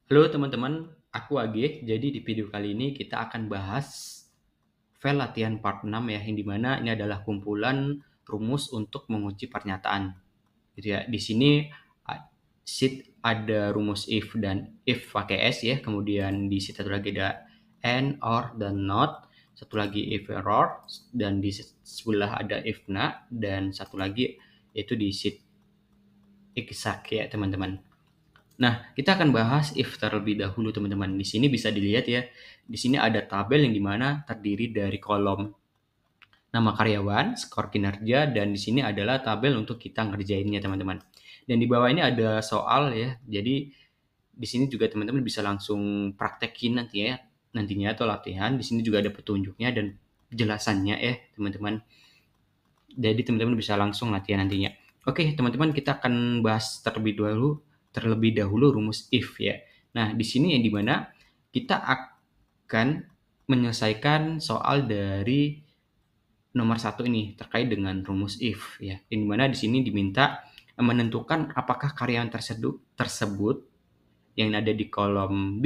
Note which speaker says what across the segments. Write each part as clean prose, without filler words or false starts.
Speaker 1: Halo teman-teman, aku Age. Jadi di video kali ini kita akan bahas file latihan part 6 ya, yang dimana ini adalah kumpulan rumus untuk menguji pernyataan. Gitu ya. Di sini sheet ada rumus if dan if pakai S ya, kemudian di sheet satu lagi ada and, or, dan not, satu lagi if error, dan di sebelah ada if not, dan satu lagi itu di sheet exact ya teman-teman. Nah, kita akan bahas if terlebih dahulu, teman-teman. Di sini bisa dilihat ya, di sini ada tabel yang dimana terdiri dari kolom nama karyawan, skor kinerja, dan di sini adalah tabel untuk kita ngerjainnya, teman-teman. Dan di bawah ini ada soal ya, jadi di sini juga teman-teman bisa langsung praktekin nantinya atau latihan. Di sini juga ada petunjuknya dan jelasannya ya, teman-teman. Jadi teman-teman bisa langsung latihan nantinya. Oke, teman-teman, kita akan bahas terlebih dahulu rumus if ya. Nah, di sini yang dimana kita akan menyelesaikan soal dari nomor 1 ini terkait dengan rumus if ya. Yang dimana di sini diminta menentukan apakah karyawan tersebut yang ada di kolom B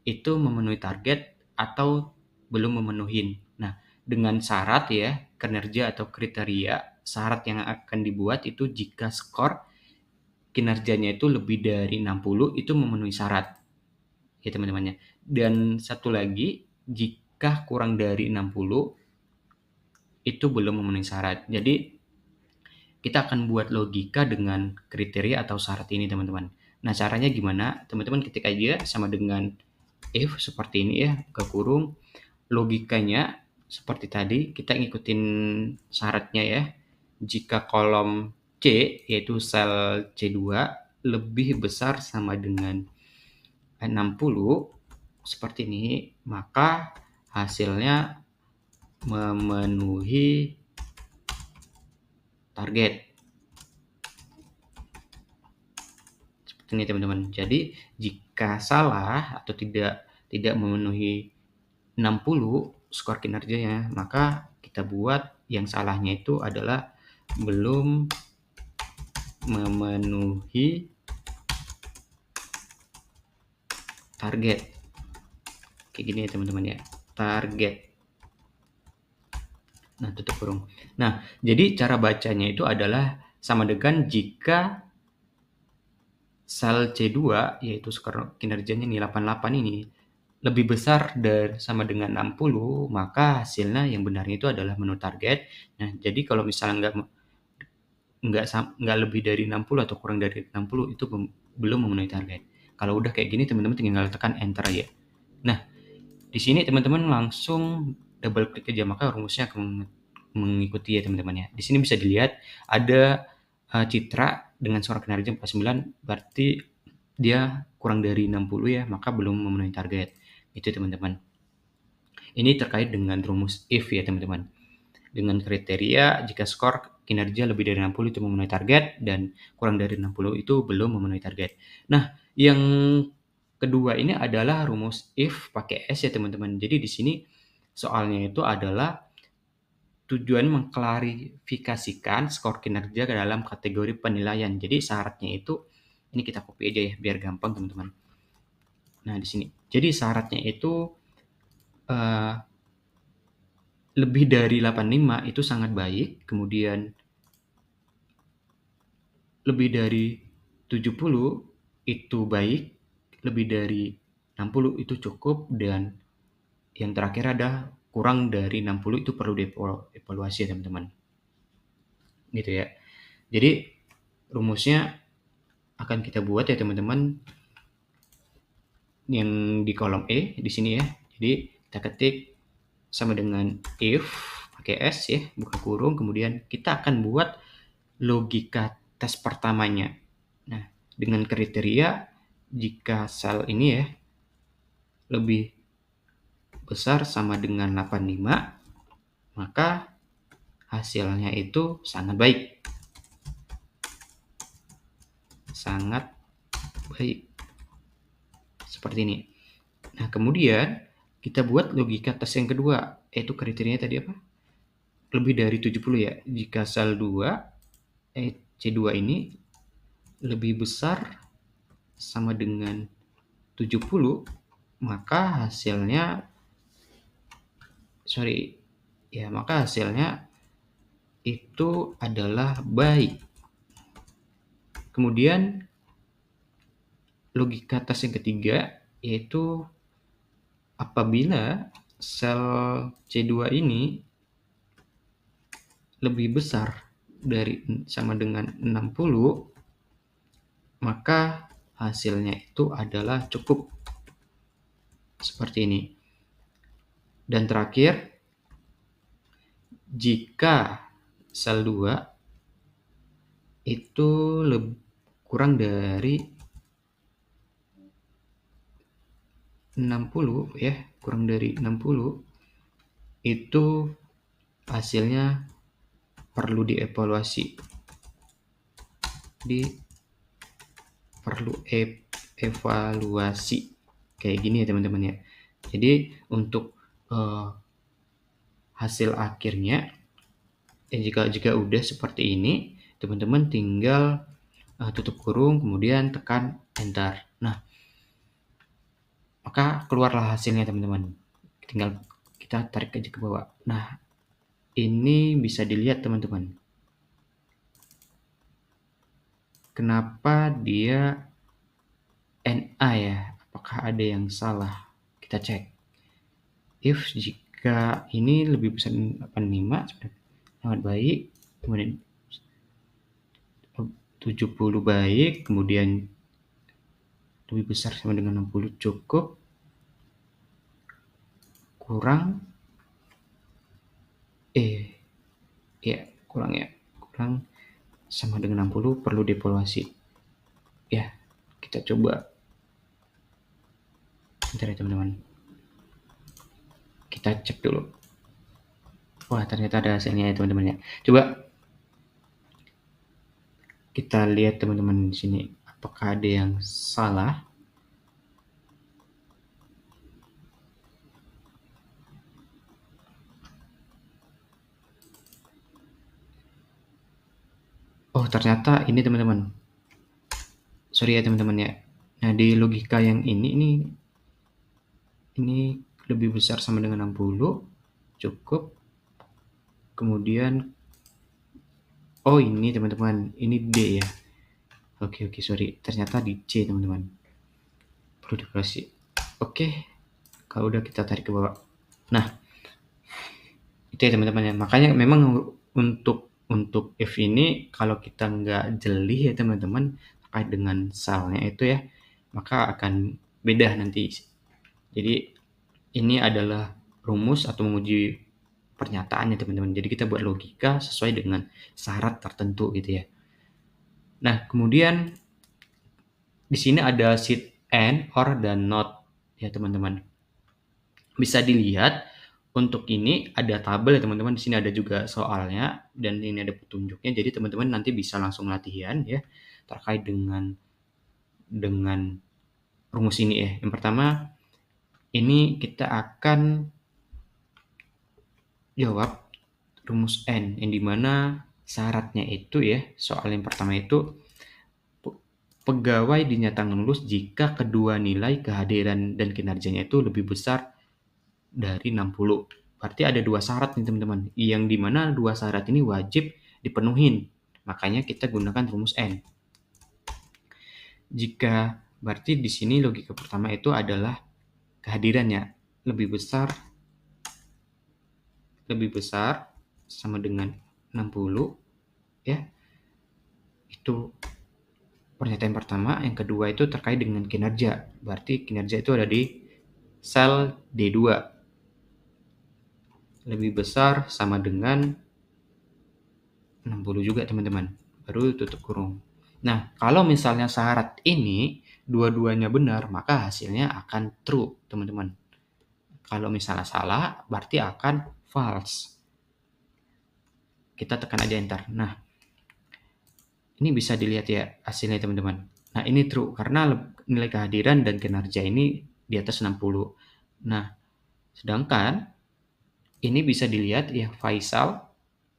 Speaker 1: itu memenuhi target atau belum memenuhi. Nah, dengan syarat ya, kinerja atau kriteria, syarat yang akan dibuat itu jika skor kinerjanya itu lebih dari 60 itu memenuhi syarat. Ya teman-temannya. Dan satu lagi, jika kurang dari 60 itu belum memenuhi syarat. Jadi kita akan buat logika dengan kriteria atau syarat ini, teman-teman. Nah, caranya gimana? Teman-teman ketik aja sama dengan if seperti ini ya, buka kurung. Logikanya seperti tadi, kita ngikutin syaratnya ya. Jika kolom C, yaitu sel C2, lebih besar sama dengan 60, seperti ini, maka hasilnya memenuhi target. Seperti ini teman-teman. Jadi jika salah atau tidak memenuhi 60 skor kinerjanya, maka kita buat yang salahnya itu adalah belum memenuhi target. Kayak gini ya teman-teman ya, target. Nah, tutup kurung. Nah, jadi cara bacanya itu adalah sama dengan jika sel C2 yaitu skor kinerjanya nih 88 ini lebih besar dari sama dengan 60, maka hasilnya yang benarnya itu adalah menu target. Nah, jadi kalau misalnya nggak lebih dari 60 atau kurang dari 60 itu belum memenuhi target. Kalau udah kayak gini, teman-teman tinggal tekan enter aja. Nah, di sini teman-teman langsung double klik aja, maka rumusnya akan mengikuti ya teman-teman ya. Di sini bisa dilihat ada citra dengan skor kinerja 49, berarti dia kurang dari 60 ya, maka belum memenuhi target. Itu teman-teman. Ini terkait dengan rumus if ya teman-teman. Dengan kriteria jika skor kinerja lebih dari 60 itu memenuhi target dan kurang dari 60 itu belum memenuhi target. Nah, yang kedua ini adalah rumus if pakai S ya teman-teman. Jadi di sini soalnya itu adalah tujuan mengklarifikasikan skor kinerja ke dalam kategori penilaian. Jadi syaratnya itu ini kita copy aja ya biar gampang teman-teman. Nah, di sini. Jadi syaratnya itu lebih dari 85 itu sangat baik, kemudian lebih dari 70 itu baik, lebih dari 60 itu cukup, dan yang terakhir ada kurang dari 60 itu perlu dievaluasi ya teman-teman. Gitu ya. Jadi rumusnya akan kita buat ya teman-teman yang di kolom E di sini ya. Jadi kita ketik sama dengan if pakai S ya, buka kurung, kemudian kita akan buat logika tes pertamanya. Nah, dengan kriteria jika sel ini ya lebih besar sama dengan 85, maka hasilnya itu sangat baik. Sangat baik. Seperti ini. Nah, kemudian kita buat logika tes yang kedua, yaitu kriterianya tadi apa? Lebih dari 70 ya. Jika sel 2, C2 ini lebih besar sama dengan 70, maka hasilnya itu adalah baik. Kemudian logika tes yang ketiga yaitu apabila sel C2 ini lebih besar dari sama dengan 60, maka hasilnya itu adalah cukup. Seperti ini. Dan terakhir, jika sel 2 itu kurang dari 60 ya, kurang dari 60, itu hasilnya perlu dievaluasi. Evaluasi kayak gini ya teman-teman ya. Jadi untuk hasil akhirnya jika udah seperti ini, teman-teman tinggal tutup kurung kemudian tekan enter. Nah, maka keluarlah hasilnya teman-teman. Tinggal kita tarik aja ke bawah. Nah, ini bisa dilihat teman-teman. Kenapa dia NA ya? Apakah ada yang salah? Kita cek. If jika ini lebih besar 85, sangat baik. Kemudian 70 baik. Kemudian lebih besar sama dengan 60 cukup. Kurang sama dengan 60 perlu dievaluasi. Ya, kita coba. Bentar ya teman-teman. Kita cek dulu. Wah, ternyata ada hasilnya ya teman-teman ya. Coba kita lihat teman-teman di sini. Apakah ada yang salah? Oh, ternyata ini teman-teman. Sorry ya teman-teman ya. Nah, di logika yang ini lebih besar sama dengan 60. Cukup. Kemudian ini teman-teman. Ini D ya. Oke, sorry. Ternyata di C teman-teman. Perlu dievaluasi. Oke. Kalau udah kita tarik ke bawah. Nah, itu ya teman-teman ya. Makanya memang untuk if ini kalau kita nggak jeli ya teman-teman terkait dengan salnya itu ya, maka akan beda nanti. Jadi ini adalah rumus atau menguji pernyataannya teman-teman. Jadi kita buat logika sesuai dengan syarat tertentu gitu ya. Nah, kemudian di sini ada sheet and, or, dan not ya teman-teman. Bisa dilihat untuk ini ada tabel ya teman-teman. Di sini ada juga soalnya dan ini ada petunjuknya. Jadi teman-teman nanti bisa langsung latihan ya terkait dengan rumus ini ya. Yang pertama ini kita akan jawab rumus N yang dimana syaratnya itu ya, soal yang pertama itu pegawai dinyatakan lulus jika kedua nilai kehadiran dan kinerjanya itu lebih besar dari 60. Berarti ada dua syarat nih teman-teman, yang dimana dua syarat ini wajib dipenuhin. Makanya kita gunakan rumus N. Jika berarti di sini logika pertama itu adalah kehadirannya lebih besar sama dengan 60 ya. Itu pernyataan pertama. Yang kedua itu terkait dengan kinerja. Berarti kinerja itu ada di sel D2. Lebih besar sama dengan 60 juga teman-teman. Baru tutup kurung. Nah, kalau misalnya syarat ini dua-duanya benar, maka hasilnya akan true, teman-teman. Kalau misalnya salah, berarti akan false. Kita tekan aja enter. Nah, ini bisa dilihat ya hasilnya teman-teman. Nah, ini true karena nilai kehadiran dan kinerja ini di atas 60. Nah, sedangkan ini bisa dilihat ya Faisal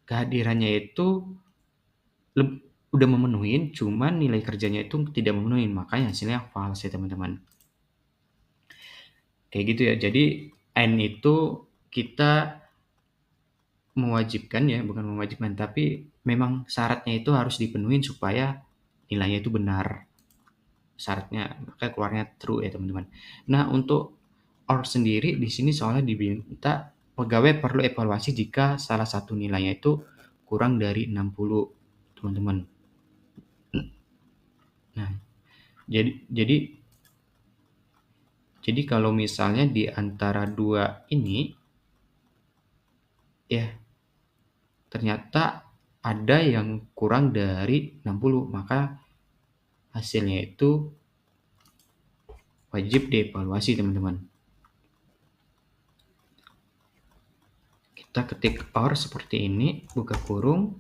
Speaker 1: kehadirannya itu udah memenuhi, cuman nilai kerjanya itu tidak memenuhi, makanya hasilnya false ya teman-teman. Kayak gitu ya. Jadi N itu kita mewajibkan ya, bukan mewajibkan, tapi memang syaratnya itu harus dipenuhin supaya nilainya itu benar. Syaratnya, makanya keluarnya true ya teman-teman. Nah, untuk OR sendiri di sini soalnya diminta pegawai perlu evaluasi jika salah satu nilainya itu kurang dari 60, teman-teman. Nah, jadi kalau misalnya di antara dua ini ya ternyata ada yang kurang dari 60, maka hasilnya itu wajib dievaluasi, teman-teman. Kita ketik OR seperti ini, buka kurung,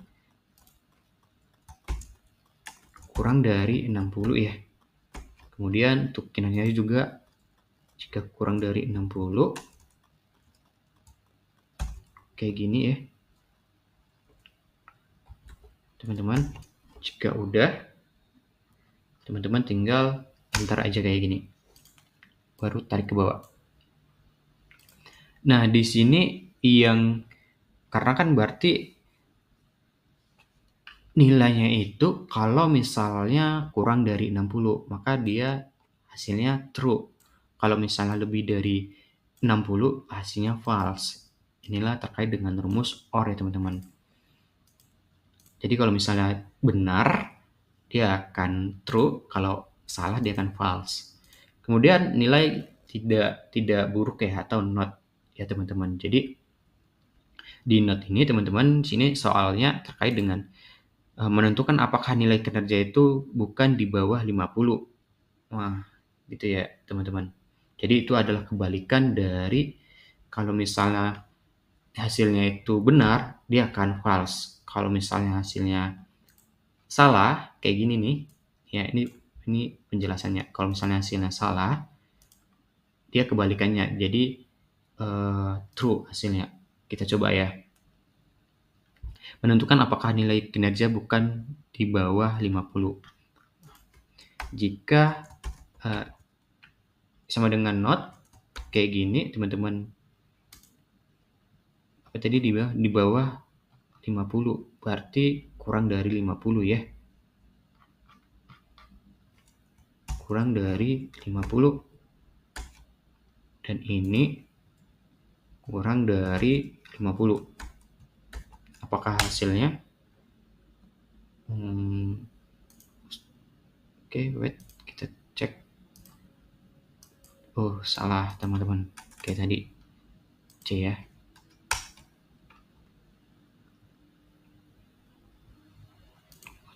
Speaker 1: kurang dari 60 ya. Kemudian untuk kinerjanya juga jika kurang dari 60 kayak gini ya. Teman-teman, jika udah, teman-teman tinggal enter aja kayak gini. Baru tarik ke bawah. Nah, di sini karena kan berarti nilainya itu kalau misalnya kurang dari 60, maka dia hasilnya true. Kalau misalnya lebih dari 60, hasilnya false. Inilah terkait dengan rumus OR ya teman-teman. Jadi kalau misalnya benar, dia akan true, kalau salah dia akan false. Kemudian nilai tidak buruk ya, atau not ya teman-teman. Jadi di not ini teman-teman, sini soalnya terkait dengan menentukan apakah nilai kinerja itu bukan di bawah 50. Wah, gitu ya teman-teman. Jadi itu adalah kebalikan dari kalau misalnya hasilnya itu benar, dia akan false. Kalau misalnya hasilnya salah, kayak gini nih, ya ini penjelasannya. Kalau misalnya hasilnya salah, dia kebalikannya. Jadi true hasilnya. Kita coba ya. Menentukan apakah nilai kinerja bukan di bawah 50. Jika sama dengan not kayak gini teman-teman, apa tadi di bawah 50, berarti kurang dari 50 ya, kurang dari 50, dan ini kurang dari 50. Apakah hasilnya oke, wait, kita cek. Oh, salah teman-teman, kayak tadi C ya.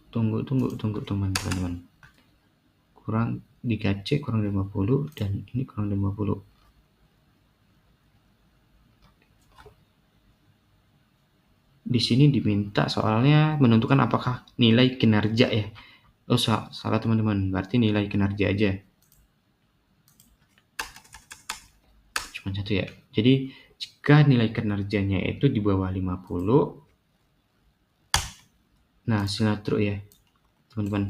Speaker 1: Tunggu teman-teman. Kurang 3C kurang 50 dan ini kurang 50. Di sini diminta soalnya menentukan apakah nilai kinerja ya. Oh, salah teman-teman. Berarti nilai kinerja aja. Cuma satu ya. Jadi jika nilai kinerjanya itu di bawah 50, nah hasilnya true ya teman-teman.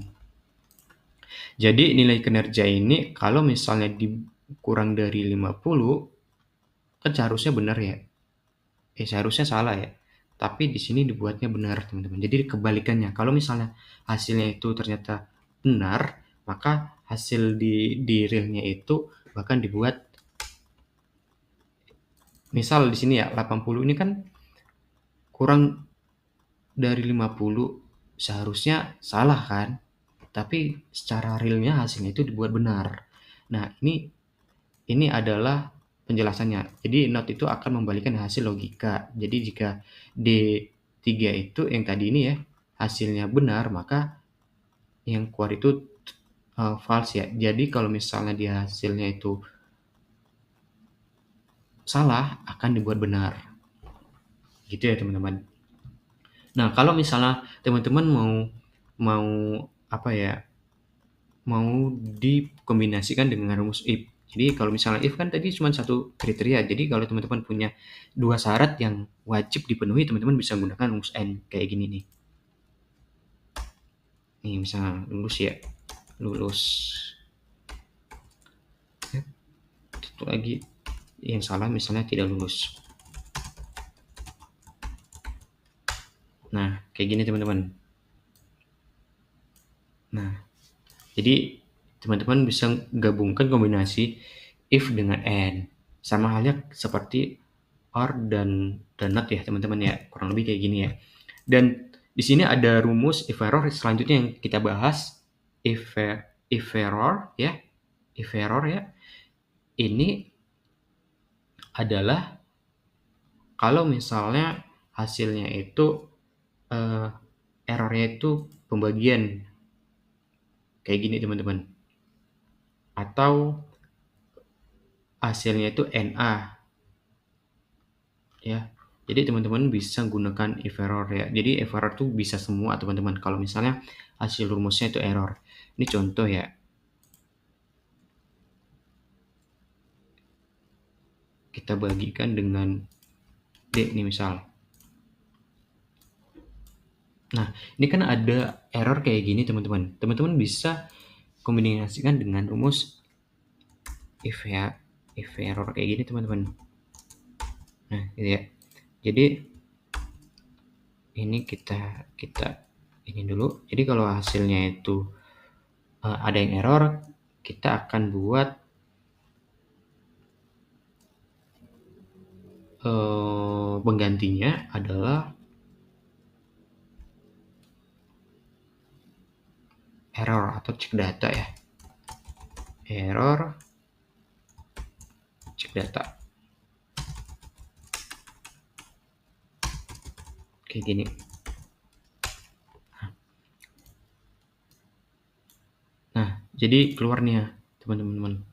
Speaker 1: Jadi nilai kinerja ini kalau misalnya kurang dari 50, kan seharusnya benar ya. Seharusnya salah ya. Tapi di sini dibuatnya benar, teman-teman. Jadi kebalikannya. Kalau misalnya hasilnya itu ternyata benar, maka hasil di realnya itu bahkan dibuat, misal di sini ya 80 ini kan kurang dari 50, seharusnya salah kan? Tapi secara realnya hasilnya itu dibuat benar. Nah, ini adalah penjelasannya. Jadi not itu akan membalikan hasil logika. Jadi jika D3 itu yang tadi ini ya, hasilnya benar, maka yang keluar itu false ya. Jadi kalau misalnya dia hasilnya itu salah, akan dibuat benar. Gitu ya teman-teman. Nah, kalau misalnya teman-teman mau apa ya? Mau dikombinasikan dengan rumus if. Jadi kalau misalnya if kan tadi cuma satu kriteria. Jadi kalau teman-teman punya dua syarat yang wajib dipenuhi, teman-teman bisa menggunakan rumus N kayak gini nih. Nih misalnya lulus ya. Lulus. Satu lagi yang salah misalnya tidak lulus. Nah, kayak gini teman-teman. Nah, jadi teman-teman bisa gabungkan kombinasi if dengan and. Sama halnya seperti or dan not ya teman-teman ya, kurang lebih kayak gini ya. Dan di sini ada rumus if error selanjutnya yang kita bahas. If error ya, if error ya. Ini adalah kalau misalnya hasilnya itu errornya itu pembagian kayak gini teman-teman, atau hasilnya itu NA ya. Jadi teman-teman bisa gunakan if error ya. Jadi if error tuh bisa semua teman-teman. Kalau misalnya hasil rumusnya itu error. Ini contoh ya. Kita bagikan dengan D nih misal. Nah, ini kan ada error kayak gini teman-teman. Teman-teman bisa kombinasikan dengan rumus if ya. If error kayak gini teman-teman. Nah, gitu ya. Jadi ini kita ini dulu. Jadi kalau hasilnya itu ada yang error, kita akan buat penggantinya adalah error atau cek data ya. Error cek data. Kayak gini. Nah, jadi keluar nih ya, teman-teman.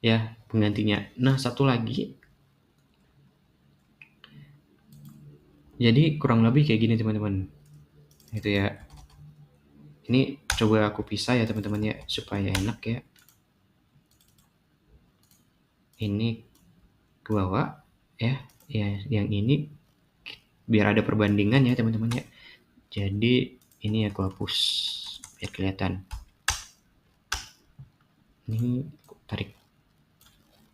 Speaker 1: Ya, penggantinya. Nah, satu lagi. Jadi kurang lebih kayak gini, teman-teman. Gitu ya. Ini coba aku pisah ya, teman-teman ya, supaya enak ya. Ini ke bawah ya. Ya, yang ini biar ada perbandingan ya, teman-teman ya. Jadi ini aku hapus biar kelihatan. Ini aku tarik.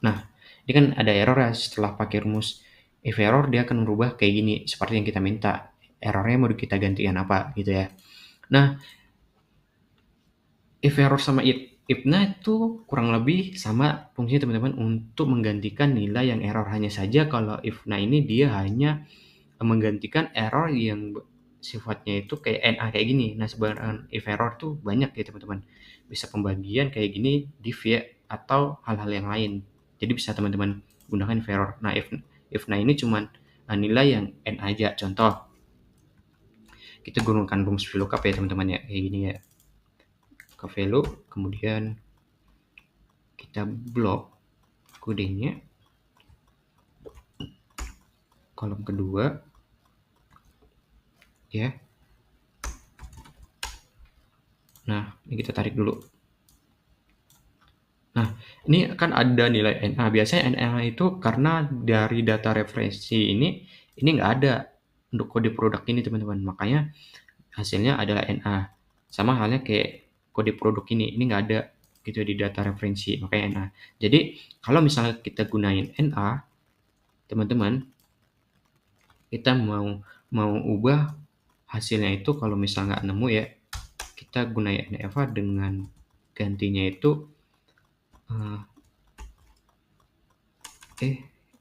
Speaker 1: Nah, ini kan ada error ya setelah pakai rumus if error, dia akan merubah kayak gini seperti yang kita minta. Errornya mau kita gantikan apa gitu ya. Nah, if error sama if-nya itu kurang lebih sama fungsinya teman-teman untuk menggantikan nilai yang error. Hanya saja kalau if-nya ini dia hanya menggantikan error yang sifatnya itu kayak NA kayak gini. Nah, sebenarnya if error tuh banyak ya teman-teman. Bisa pembagian kayak gini, div ya, atau hal-hal yang lain. Jadi bisa teman-teman gunakan if error. Nah, if-nya ini cuman nilai yang N aja. Contoh, kita gunakan rumus VLOOKUP ya teman-teman ya, kayak gini ya. Ke value, kemudian kita blok kodenya. Kolom kedua ya. Nah, ini kita tarik dulu. Nah, ini kan ada nilai NA. Biasanya NA itu karena dari data referensi ini nggak ada untuk kode produk ini teman-teman. Makanya hasilnya adalah NA. Sama halnya kayak kode produk ini nggak ada gitu di data referensi, makanya NA. Jadi kalau misalnya kita gunain NA, teman-teman, kita mau ubah hasilnya itu kalau misalnya nggak nemu ya, kita gunain NFA dengan gantinya itu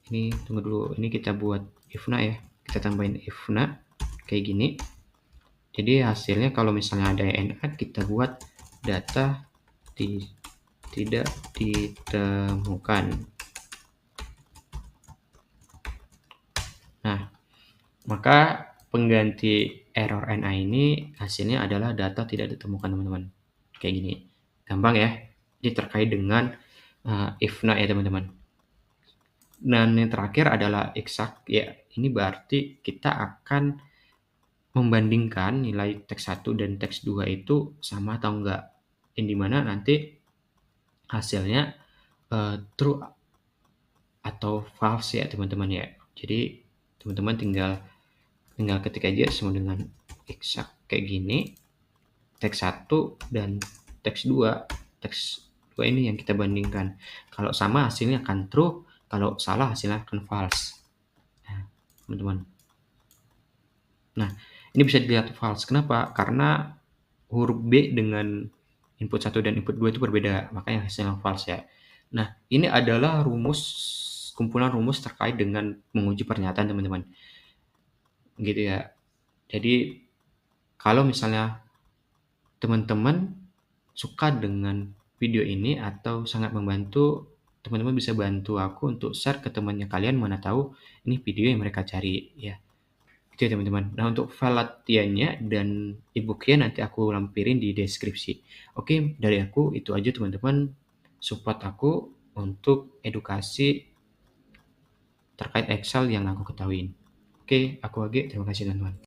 Speaker 1: ini tunggu dulu, ini kita buat ifna ya, kita tambahin ifna kayak gini. Jadi hasilnya kalau misalnya ada NA, kita buat data tidak ditemukan. Nah, maka pengganti error NA ini hasilnya adalah data tidak ditemukan teman-teman. Kayak gini, gampang ya. Jadi terkait dengan if-na ya teman-teman. Dan yang terakhir adalah exact ya. Ini berarti kita akan membandingkan nilai teks 1 dan teks 2 itu sama atau enggak. Yang dimana nanti hasilnya true atau false ya teman-teman ya. Jadi teman-teman tinggal ketik aja sama dengan exact kayak gini, teks 1 dan teks 2. Teks Dua ini yang kita bandingkan. Kalau sama hasilnya akan true, kalau salah hasilnya akan false. Nah, teman-teman. Nah, ini bisa dilihat false. Kenapa? Karena huruf B dengan input 1 dan input 2 itu berbeda, makanya hasilnya false ya. Nah, ini adalah kumpulan rumus terkait dengan menguji pernyataan, teman-teman. Gitu ya. Jadi, kalau misalnya teman-teman suka dengan video ini atau sangat membantu, teman-teman bisa bantu aku untuk share ke temannya kalian, mana tahu ini video yang mereka cari ya. Gitu ya teman-teman. Nah, untuk file latihannya dan e-booknya nanti aku lampirin di deskripsi. Oke, dari aku itu aja teman-teman. Support aku untuk edukasi terkait Excel yang aku ketahuin. Oke, aku Age, terima kasih teman-teman.